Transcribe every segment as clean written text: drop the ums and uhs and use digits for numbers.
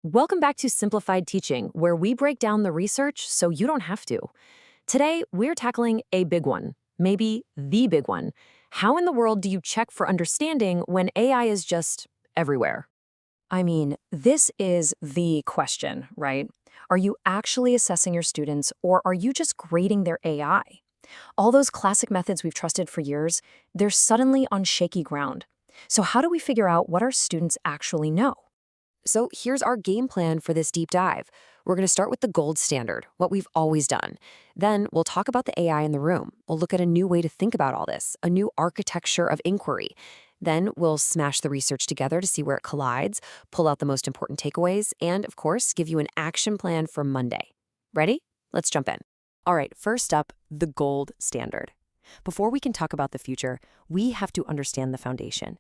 Welcome back to Simplified Teaching, where we break down the research so you don't have to. Today, we're tackling a big one, maybe the big one. How in the world do you check for understanding when AI is just everywhere? I mean, this is the question, right? Are you actually assessing your students, or are you just grading their AI? All those classic methods we've trusted for years, they're suddenly on shaky ground. So how do we figure out what our students actually know? So here's our game plan for this deep dive. We're going to start with the gold standard, what we've always done. Then we'll talk about the AI in the room. We'll look at a new way to think about all this, a new architecture of inquiry. Then we'll smash the research together to see where it collides, pull out the most important takeaways, and of course, give you an action plan for Monday. Ready? Let's jump in. All right, first up, the gold standard. Before we can talk about the future, we have to understand the foundation.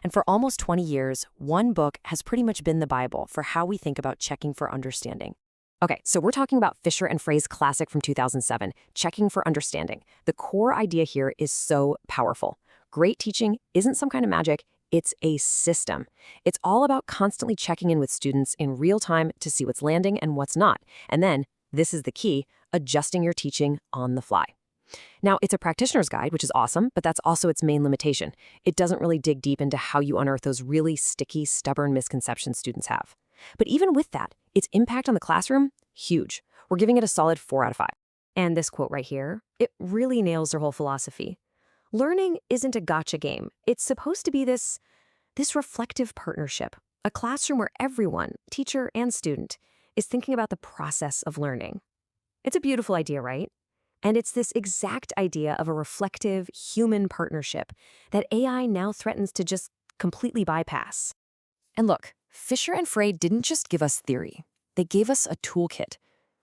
And for almost 20 years, one book has pretty much been the Bible for how we think about checking for understanding. Okay, so we're talking about Fisher and Frey's classic from 2007, Checking for Understanding. The core idea here is so powerful. Great teaching isn't some kind of magic, it's a system. It's all about constantly checking in with students in real time to see what's landing and what's not. And then, this is the key, adjusting your teaching on the fly. Now, it's a practitioner's guide, which is awesome, but that's also its main limitation. It doesn't really dig deep into how you unearth those really sticky, stubborn misconceptions students have. But even with that, its impact on the classroom, huge. We're giving it a solid 4 out of 5. And this quote right here, it really nails their whole philosophy. Learning isn't a gotcha game. It's supposed to be this reflective partnership, a classroom where everyone, teacher and student, is thinking about the process of learning. It's a beautiful idea, right? And it's this exact idea of a reflective, human partnership that AI now threatens to just completely bypass. And look, Fisher and Frey didn't just give us theory. They gave us a toolkit.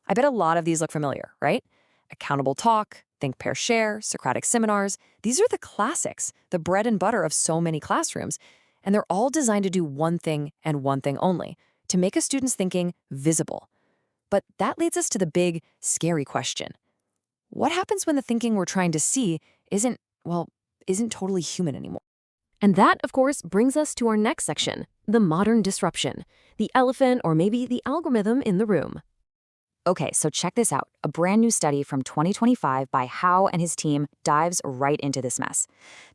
I bet a lot of these look familiar, right? Accountable talk, think, pair, share, Socratic seminars. These are the classics, the bread and butter of so many classrooms. And they're all designed to do one thing and one thing only, to make a student's thinking visible. But that leads us to the big, scary question. What happens when the thinking we're trying to see isn't totally human anymore? And that, of course, brings us to our next section, the modern disruption, the elephant or maybe the algorithm in the room. Okay, so check this out. A brand new study from 2025 by Howe and his team dives right into this mess.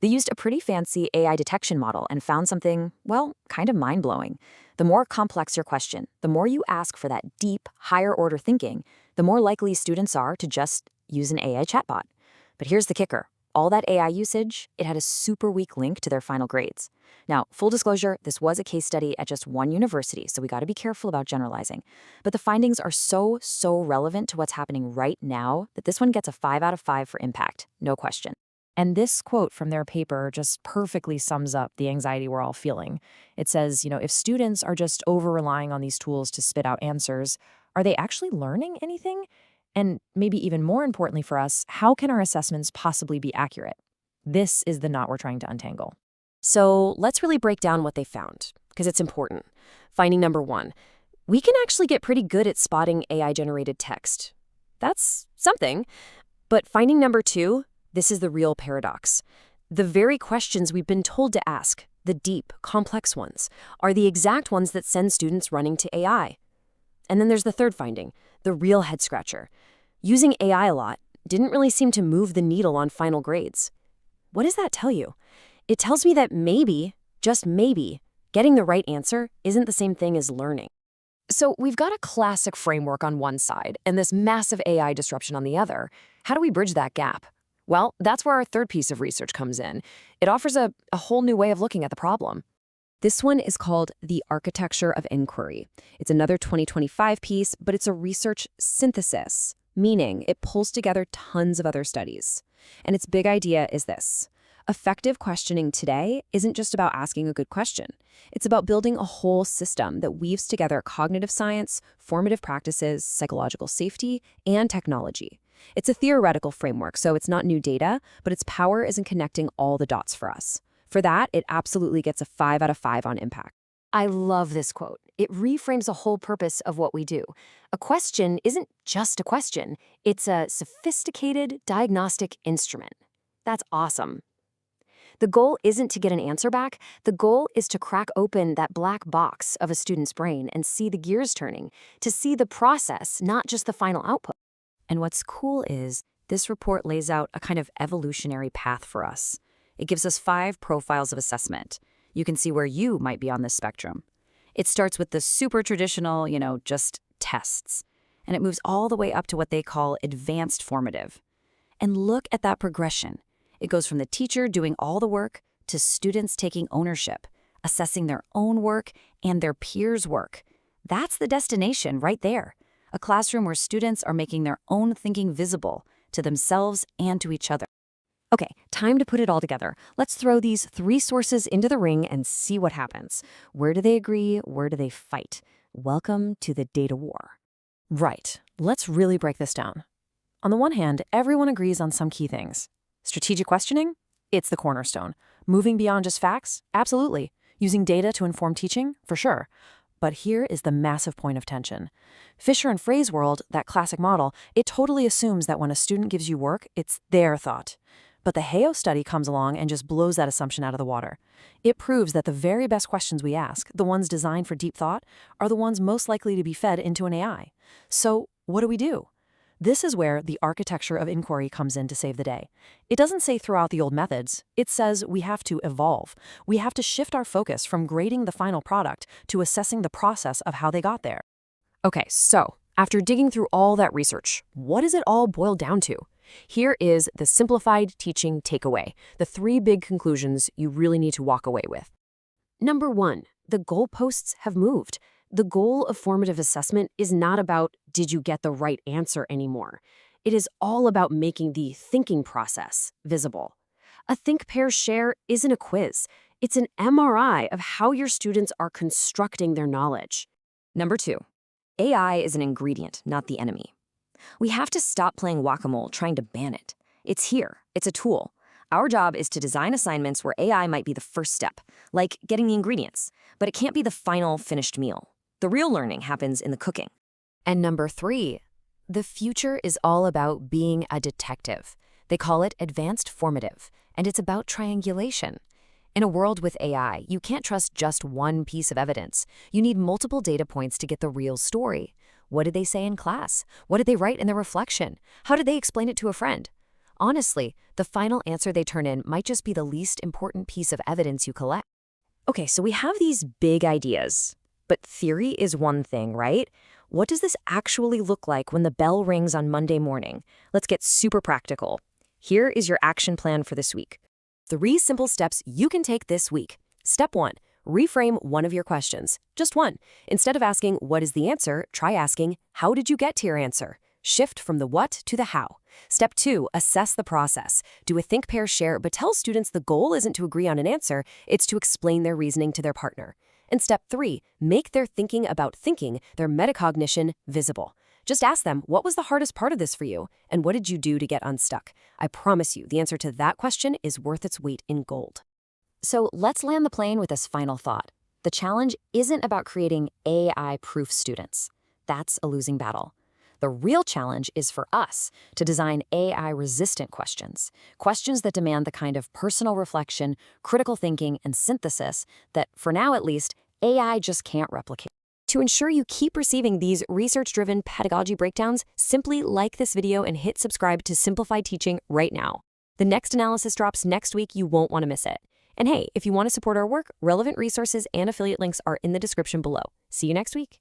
They used a pretty fancy AI detection model and found something, well, kind of mind-blowing. The more complex your question, the more you ask for that deep, higher-order thinking, the more likely students are to just use an AI chatbot. But here's the kicker. All that AI usage, it had a super weak link to their final grades. Now, full disclosure, this was a case study at just one university, so we got to be careful about generalizing. But the findings are so relevant to what's happening right now that this one gets a 5 out of 5 for impact, no question. And this quote from their paper just perfectly sums up the anxiety we're all feeling. It says, if students are just over-relying on these tools to spit out answers, are they actually learning anything? And maybe even more importantly for us, how can our assessments possibly be accurate? This is the knot we're trying to untangle. So let's really break down what they found, because it's important. Finding number 1, we can actually get pretty good at spotting AI-generated text. That's something. But finding number 2, this is the real paradox. The very questions we've been told to ask, the deep, complex ones, are the exact ones that send students running to AI. And then there's the third finding, the real head-scratcher. Using AI a lot didn't really seem to move the needle on final grades. What does that tell you? It tells me that maybe, just maybe, getting the right answer isn't the same thing as learning. So we've got a classic framework on one side and this massive AI disruption on the other. How do we bridge that gap? Well, that's where our third piece of research comes in. It offers a whole new way of looking at the problem. This one is called The Architecture of Inquiry. It's another 2025 piece, but it's a research synthesis, meaning it pulls together tons of other studies. And its big idea is this. Effective questioning today isn't just about asking a good question. It's about building a whole system that weaves together cognitive science, formative practices, psychological safety, and technology. It's a theoretical framework, so it's not new data, but its power is in connecting all the dots for us. For that, it absolutely gets a 5 out of 5 on impact. I love this quote. It reframes the whole purpose of what we do. A question isn't just a question. It's a sophisticated diagnostic instrument. That's awesome. The goal isn't to get an answer back. The goal is to crack open that black box of a student's brain and see the gears turning, to see the process, not just the final output. And what's cool is this report lays out a kind of evolutionary path for us. It gives us 5 profiles of assessment. You can see where you might be on this spectrum. It starts with the super traditional, just tests. And it moves all the way up to what they call advanced formative. And look at that progression. It goes from the teacher doing all the work to students taking ownership, assessing their own work and their peers' work. That's the destination right there. A classroom where students are making their own thinking visible to themselves and to each other. Okay, time to put it all together. Let's throw these 3 sources into the ring and see what happens. Where do they agree? Where do they fight? Welcome to the data war. Right, let's really break this down. On the one hand, everyone agrees on some key things. Strategic questioning? It's the cornerstone. Moving beyond just facts? Absolutely. Using data to inform teaching? For sure. But here is the massive point of tension. Fisher and Frey's world, that classic model, it totally assumes that when a student gives you work, it's their thought. But the Hayo study comes along and just blows that assumption out of the water. It proves that the very best questions we ask, the ones designed for deep thought, are the ones most likely to be fed into an AI. So what do? This is where the architecture of inquiry comes in to save the day. It doesn't say throw out the old methods. It says we have to evolve. We have to shift our focus from grading the final product to assessing the process of how they got there. Okay, so after digging through all that research, what does it all boil down to? Here is the simplified teaching takeaway, the 3 big conclusions you really need to walk away with. Number 1, the goalposts have moved. The goal of formative assessment is not about did you get the right answer anymore. It is all about making the thinking process visible. A think, pair, share isn't a quiz. It's an MRI of how your students are constructing their knowledge. Number 2, AI is an ingredient, not the enemy. We have to stop playing whack-a-mole trying to ban it. It's here. It's a tool. Our job is to design assignments where AI might be the first step, like getting the ingredients, but it can't be the final finished meal. The real learning happens in the cooking. And number 3, the future is all about being a detective. They call it advanced formative, and it's about triangulation. In a world with AI, you can't trust just one piece of evidence. You need multiple data points to get the real story. What did they say in class? What did they write in their reflection? How did they explain it to a friend? Honestly, the final answer they turn in might just be the least important piece of evidence you collect. Okay, so we have these big ideas. But theory is one thing, right? What does this actually look like when the bell rings on Monday morning? Let's get super practical. Here is your action plan for this week. 3 simple steps you can take this week. Step 1, reframe one of your questions. Just one. Instead of asking, what is the answer, try asking, how did you get to your answer? Shift from the what to the how. Step 2, assess the process. Do a think, pair, share, but tell students the goal isn't to agree on an answer, it's to explain their reasoning to their partner. And step 3, make their thinking about thinking, their metacognition, visible. Just ask them, what was the hardest part of this for you? And what did you do to get unstuck? I promise you, the answer to that question is worth its weight in gold. So let's land the plane with this final thought. The challenge isn't about creating AI-proof students. That's a losing battle. The real challenge is for us to design AI-resistant questions, questions that demand the kind of personal reflection, critical thinking, and synthesis that, for now at least, AI just can't replicate. To ensure you keep receiving these research-driven pedagogy breakdowns, simply like this video and hit subscribe to Simplified Teaching right now. The next analysis drops next week. You won't want to miss it. And hey, if you want to support our work, relevant resources and affiliate links are in the description below. See you next week.